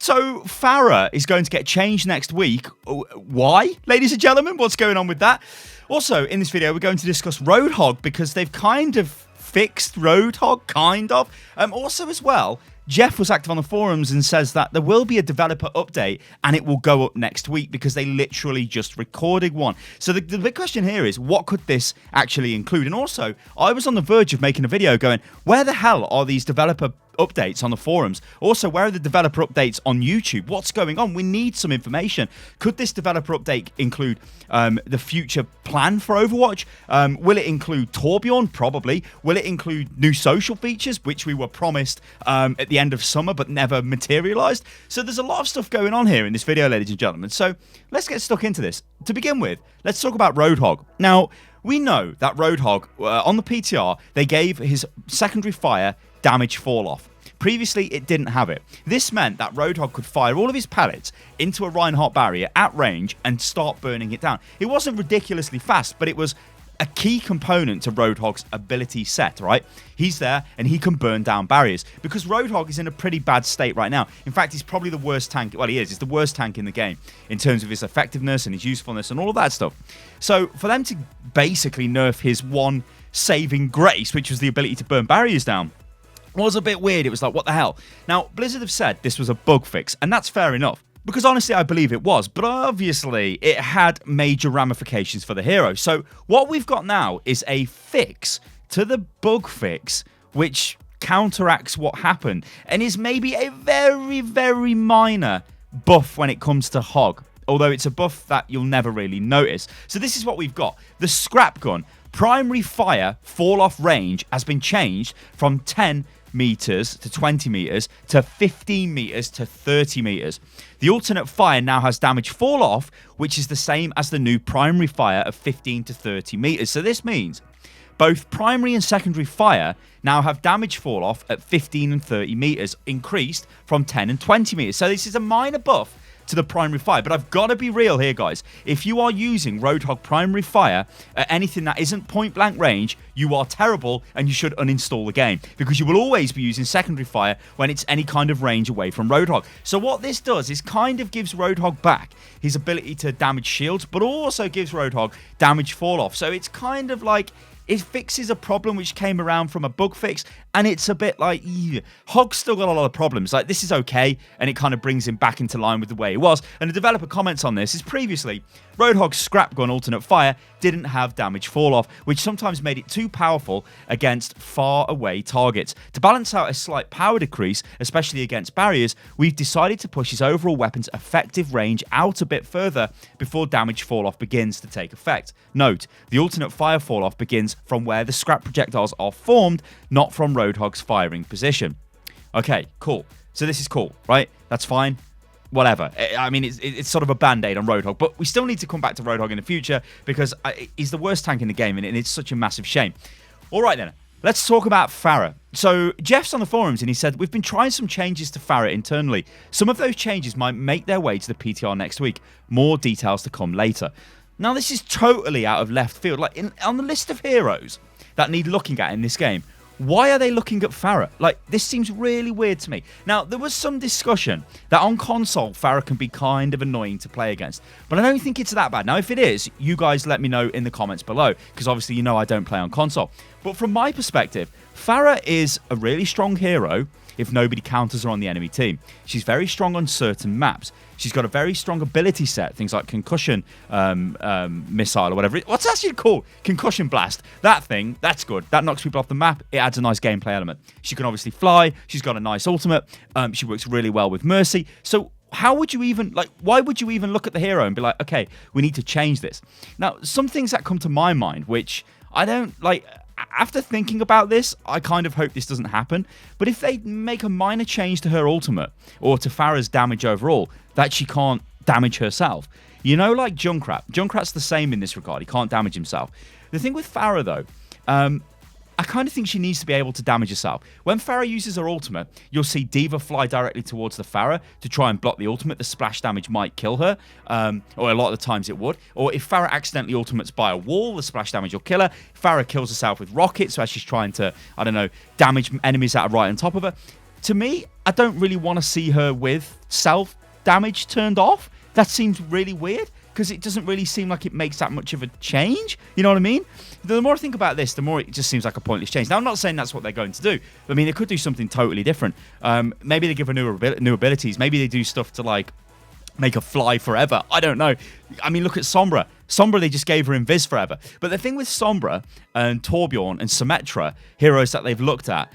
So Pharah is going to get changed next week. Why, ladies and gentlemen? What's going on with that? Also, in this video, we're going to discuss Roadhog because they've kind of fixed Roadhog, kind of. Also, as well, Jeff was active on the forums and says that there will be a developer update and it will go up next week because they literally just recorded one. So the big question here is, what could this actually include? And also, I was on the verge of making a video going, where the hell are these developer updates on the forums? Also, where are the developer updates on YouTube? What's going on? We need some information. Could this developer update include the future plan for Overwatch? Will it include Torbjorn? Probably. Will it include new social features, which we were promised at the end of summer but never materialized? So there's a lot of stuff going on here in this video, ladies and gentlemen. So let's get stuck into this. To begin with, let's talk about Roadhog. Now, we know that Roadhog, on the PTR, they gave his secondary fire damage fall off. Previously, it didn't have it. This meant that Roadhog could fire all of his pellets into a Reinhardt barrier at range and start burning it down. It wasn't ridiculously fast, but it was a key component to Roadhog's ability set, right? He's there and he can burn down barriers because Roadhog is in a pretty bad state right now. In fact, he's probably the worst tank. Well, he is. He's the worst tank in the game in terms of his effectiveness and his usefulness and all of that stuff. So for them to basically nerf his one saving grace, which was the ability to burn barriers down, was a bit weird. It was like, what the hell? Now, Blizzard have said this was a bug fix, and that's fair enough. Because honestly, I believe it was. But obviously, it had major ramifications for the hero. So what we've got now is a fix to the bug fix, which counteracts what happened, and is maybe a very, very minor buff when it comes to Hog. Although it's a buff that you'll never really notice. So this is what we've got. The scrap gun primary fire fall off range has been changed from 10 meters to 20 meters to 15 meters to 30 meters. The alternate fire now has damage fall off, which is the same as the new primary fire of 15 to 30 meters. So this means both primary and secondary fire now have damage fall off at 15 and 30 meters, increased from 10 and 20 meters. So this is a minor buff to the primary fire. But I've got to be real here, guys. If you are using Roadhog primary fire at anything that isn't point blank range, you are terrible and you should uninstall the game, because you will always be using secondary fire when it's any kind of range away from Roadhog. So what this does is kind of gives Roadhog back his ability to damage shields, but also gives Roadhog damage fall off. So it's kind of like it fixes a problem which came around from a bug fix, and it's a bit like, Hog's still got a lot of problems. Like, this is okay, and it kind of brings him back into line with the way he was. And the developer comments on this is previously, Roadhog's scrap gun alternate fire didn't have damage fall off, which sometimes made it too powerful against far away targets. To balance out a slight power decrease, especially against barriers, we've decided to push his overall weapon's effective range out a bit further before damage fall off begins to take effect. Note, the alternate fire fall off begins from where the scrap projectiles are formed, not from Roadhog's firing position. Okay, cool. So this is cool, right? That's fine. Whatever. I mean, it's sort of a band-aid on Roadhog, but we still need to come back to Roadhog in the future because he's the worst tank in the game, and it's such a massive shame. All right, then. Let's talk about Pharah. So Jeff's on the forums and he said, we've been trying some changes to Pharah internally. Some of those changes might make their way to the PTR next week. More details to come later. Now, this is totally out of left field. Like, on the list of heroes that need looking at in this game, why are they looking at Pharah? Like, this seems really weird to me. Now, there was some discussion that on console, Pharah can be kind of annoying to play against, but I don't think it's that bad. Now, if it is, you guys let me know in the comments below, because obviously you know I don't play on console. But from my perspective, Pharah is a really strong hero if nobody counters her on the enemy team. She's very strong on certain maps. She's got a very strong ability set, things like concussion missile or whatever. What's that actually called? Concussion blast. That thing, that's good. That knocks people off the map. It adds a nice gameplay element. She can obviously fly. She's got a nice ultimate. She works really well with Mercy. So how would you even, like, why would you even look at the hero and be like, okay, we need to change this? Now, some things that come to my mind, which I don't, like, after thinking about this, I kind of hope this doesn't happen. But if they make a minor change to her ultimate, or to Pharah's damage overall, that she can't damage herself. You know, like Junkrat. Junkrat's the same in this regard. He can't damage himself. The thing with Pharah, though, I kind of think she needs to be able to damage herself. When Pharah uses her ultimate, you'll see D.Va fly directly towards the Pharah to try and block the ultimate. The splash damage might kill her, or a lot of the times it would. Or if Pharah accidentally ultimates by a wall, the splash damage will kill her. Pharah kills herself with rockets, so as she's trying to, I don't know, damage enemies that are right on top of her. to me, I don't really want to see her with self-damage turned off. That seems really weird, because it doesn't really seem like it makes that much of a change. You know what I mean? The more I think about this, the more it just seems like a pointless change. Now, I'm not saying that's what they're going to do. I mean, they could do something totally different. Maybe they give her new abilities. Maybe they do stuff to, like, make her fly forever. I don't know. I mean, look at Sombra. Sombra, they just gave her Invis forever. But the thing with Sombra and Torbjorn and Symmetra, heroes that they've looked at,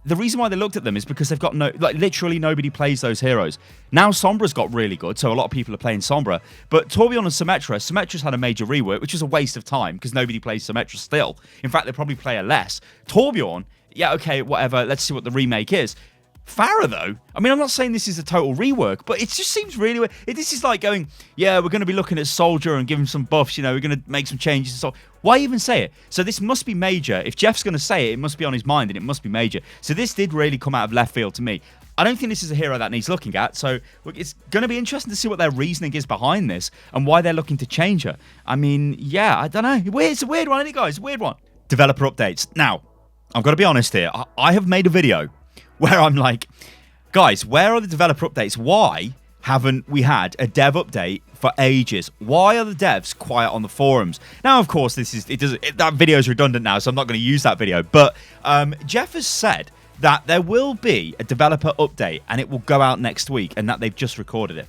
the reason why they looked at them is because they've got literally nobody plays those heroes. Now Sombra's got really good, so a lot of people are playing Sombra. But Torbjorn and Symmetra's had a major rework, which is a waste of time because nobody plays Symmetra still. In fact, they probably play her less. Torbjorn, yeah, okay, whatever. Let's see what the remake is. Pharah, though, I mean, I'm not saying this is a total rework, but it just seems really weird. This is like going, yeah, we're going to be looking at Soldier and give him some buffs, we're going to make some changes and so on. Why even say it? So this must be major. If Jeff's going to say it, it must be on his mind and it must be major. So this did really come out of left field to me. I don't think this is a hero that needs looking at, so it's going to be interesting to see what their reasoning is behind this and why they're looking to change her. I mean, yeah, I don't know. It's a weird one, isn't it, guys? It's a weird one. Developer updates. Now, I've got to be honest here. I have made a video where I'm like, guys, where are the developer updates? Why haven't we had a dev update for ages? Why are the devs quiet on the forums? Now, of course, that video is redundant now, so I'm not going to use that video. But Jeff has said that there will be a developer update and it will go out next week and that they've just recorded it.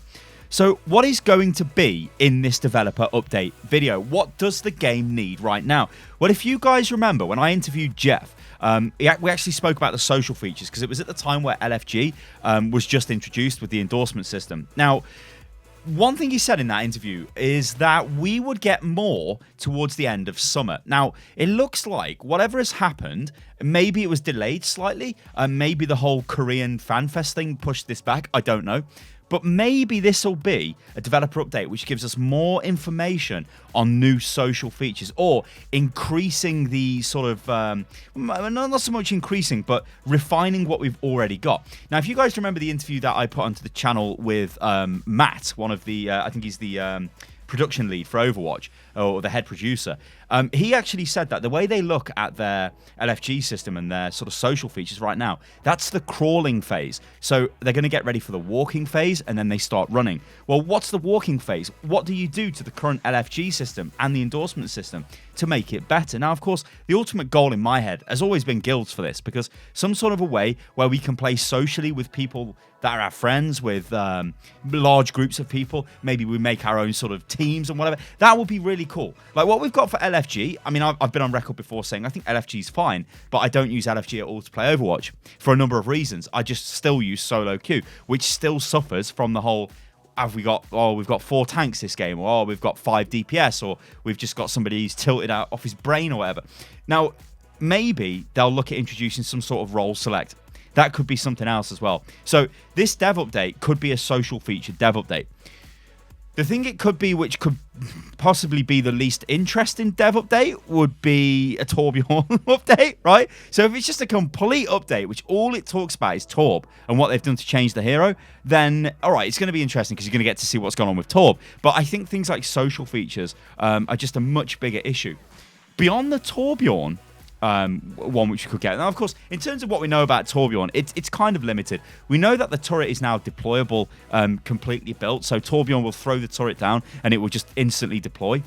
So what is going to be in this developer update video? What does the game need right now? Well, if you guys remember when I interviewed Jeff, we actually spoke about the social features because it was at the time where LFG was just introduced with the endorsement system. Now, one thing he said in that interview is that we would get more towards the end of summer. Now, it looks like whatever has happened, maybe it was delayed slightly, maybe the whole Korean FanFest thing pushed this back, I don't know. But maybe this will be a developer update which gives us more information on new social features or increasing the sort of, not so much increasing, but refining what we've already got. Now, if you guys remember the interview that I put onto the channel with Matt, one of the, I think he's the production lead for Overwatch, or the head producer, he actually said that the way they look at their LFG system and their sort of social features right now, that's the crawling phase. So they're going to get ready for the walking phase and then they start running. Well, what's the walking phase? What do you do to the current LFG system and the endorsement system to make it better? Now, of course, the ultimate goal in my head has always been guilds for this, because some sort of a way where we can play socially with people that are our friends, with large groups of people. Maybe we make our own sort of teams and whatever. That would be really cool. Like what we've got for LFG, I mean, I've been on record before saying I think LFG is fine, but I don't use LFG at all to play Overwatch for a number of reasons. I just still use solo queue, which still suffers from the whole, we've got 4 tanks this game, or we've got 5 DPS, or we've just got somebody who's tilted out off his brain or whatever. Now, maybe they'll look at introducing some sort of role select. That could be something else as well. So this dev update could be a social feature dev update. The thing it could be, which could possibly be the least interesting dev update, would be a Torbjorn update, right? So if it's just a complete update, which all it talks about is Torb and what they've done to change the hero, then, all right, it's going to be interesting because you're going to get to see what's going on with Torb. But I think things like social features are just a much bigger issue. Beyond the Torbjorn one which you could get. Now, of course, in terms of what we know about Torbjorn, it's kind of limited. We know that the turret is now deployable, completely built, so Torbjorn will throw the turret down and it will just instantly deploy.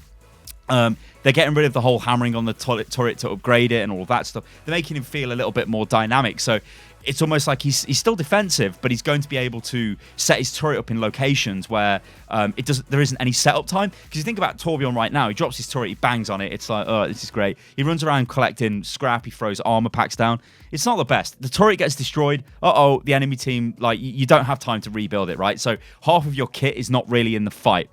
They're getting rid of the whole hammering on the turret to upgrade it and all that stuff. They're making him feel a little bit more dynamic, so it's almost like he's still defensive, but he's going to be able to set his turret up in locations where there isn't any setup time. Because you think about Torbjorn right now, he drops his turret, he bangs on it, it's like, oh, this is great. He runs around collecting scrap, he throws armor packs down. It's not the best. The turret gets destroyed. The enemy team, like, you don't have time to rebuild it, right? So half of your kit is not really in the fight.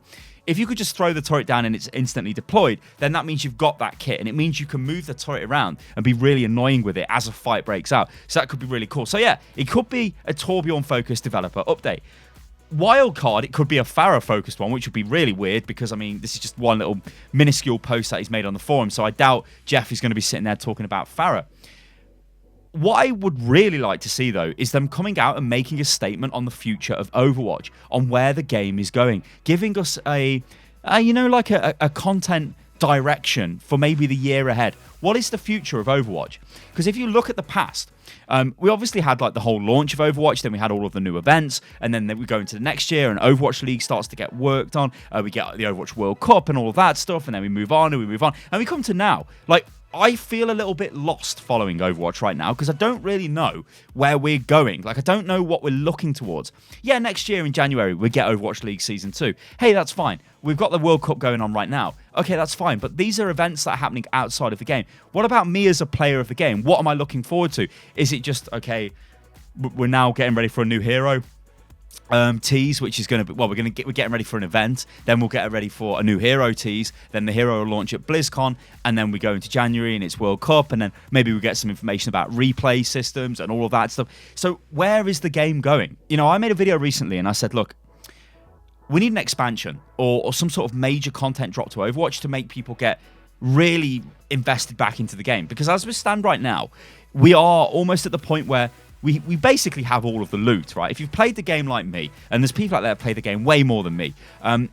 If you could just throw the turret down and it's instantly deployed, then that means you've got that kit, and it means you can move the turret around and be really annoying with it as a fight breaks out. So that could be really cool. So yeah, it could be a Torbjorn-focused developer update. Wildcard, it could be a Pharah-focused one, which would be really weird because, I mean, this is just one little minuscule post that he's made on the forum, so I doubt Jeff is going to be sitting there talking about Pharah. What I would really like to see, though, is them coming out and making a statement on the future of Overwatch, on where the game is going, giving us a content direction for maybe the year ahead. What is the future of Overwatch? Because if you look at the past, we obviously had like the whole launch of Overwatch, then we had all of the new events, and then we go into the next year and Overwatch League starts to get worked on. We get the Overwatch World Cup and all of that stuff, and then we move on and we move on. And we come to now. Like, I feel a little bit lost following Overwatch right now because I don't really know where we're going. Like, I don't know what we're looking towards. Yeah, next year in January, we get Overwatch League Season 2. Hey, that's fine. We've got the World Cup going on right now. Okay, that's fine. But these are events that are happening outside of the game. What about me as a player of the game? What am I looking forward to? Is it just, okay, we're now getting ready for a new hero? Tease, which is going to be, well, we're getting ready for an event, then we'll get ready for a new hero tease, then the hero will launch at BlizzCon, and then we go into January and it's World Cup, and then maybe we get some information about replay systems and all of that stuff. So where is the game going? You know, I made a video recently and I said, look, we need an expansion or some sort of major content drop to Overwatch to make people get really invested back into the game, because as we stand right now, we are almost at the point where we basically have all of the loot, right? If you've played the game like me, and there's people out there that play the game way more than me,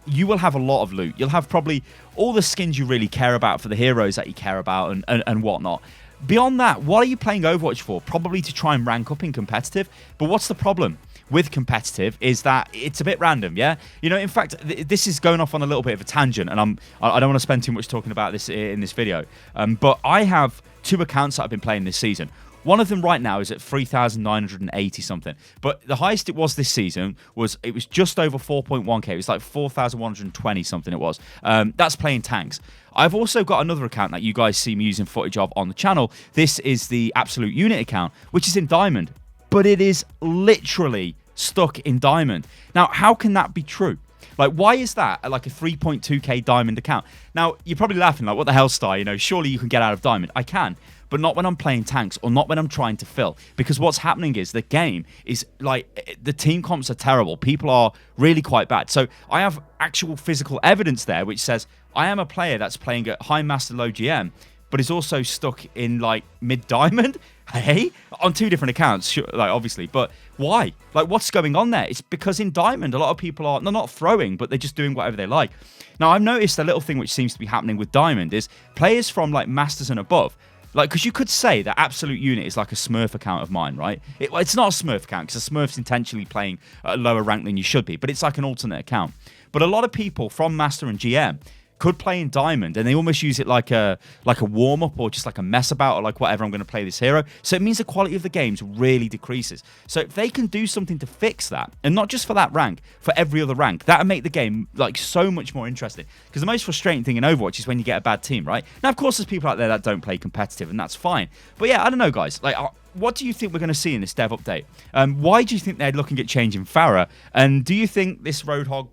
you will have a lot of loot. You'll have probably all the skins you really care about for the heroes that you care about and whatnot. Beyond that, what are you playing Overwatch for? Probably to try and rank up in competitive. But what's the problem with competitive is that it's a bit random, yeah? You know, in fact, this is going off on a little bit of a tangent, and I don't want to spend too much talking about this in this video. But I have 2 accounts that I've been playing this season. One of them right now is at 3,980 something. But the highest it was this season was just over 4.1k. It was like 4,120 something it was. That's playing tanks. I've also got another account that you guys see me using footage of on the channel. This is the Absolute Unit account, which is in Diamond. But it is literally stuck in Diamond. Now, how can that be true? Like, why is that like a 3.2k Diamond account? Now, you're probably laughing like, what the hell, Sty? You know, surely you can get out of Diamond. I can. But not when I'm playing tanks or not when I'm trying to fill. Because what's happening is the game is like, the team comps are terrible. People are really quite bad. So I have actual physical evidence there which says I am a player that's playing at high master low GM, but is also stuck in like mid diamond. Hey, on 2 different accounts, sure, like obviously. But why? Like, what's going on there? It's because in Diamond, a lot of people are not throwing, but they're just doing whatever they like. Now, I've noticed a little thing which seems to be happening with Diamond is players from like Masters and above. Like, because you could say that Absolute Unit is like a Smurf account of mine, right? It's not a Smurf account because a Smurf's intentionally playing at a lower rank than you should be, but it's like an alternate account. But a lot of people from Master and GM could play in Diamond, and they almost use it like a warm-up or just like a mess about or like whatever, I'm going to play this hero. So it means the quality of the games really decreases. So if they can do something to fix that, and not just for that rank, for every other rank, that would make the game like so much more interesting. Because the most frustrating thing in Overwatch is when you get a bad team, right? Now, of course, there's people out there that don't play competitive, and that's fine. But yeah, I don't know, guys. Like, what do you think we're going to see in this dev update? Why do you think they're looking at changing Pharah? And do you think this Roadhog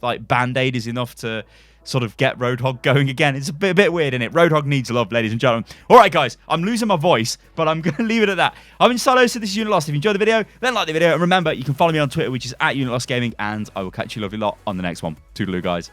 like band-aid is enough to sort of get Roadhog going again? It's a bit weird, isn't it? Roadhog needs love, ladies and gentlemen. All right, guys, I'm losing my voice, but I'm going to leave it at that. I've been Stylosa, this is Unit Lost. If you enjoyed the video, then like the video. And remember, you can follow me on Twitter, which is @UnitLostGaming, and I will catch you lovely lot on the next one. Toodaloo, guys.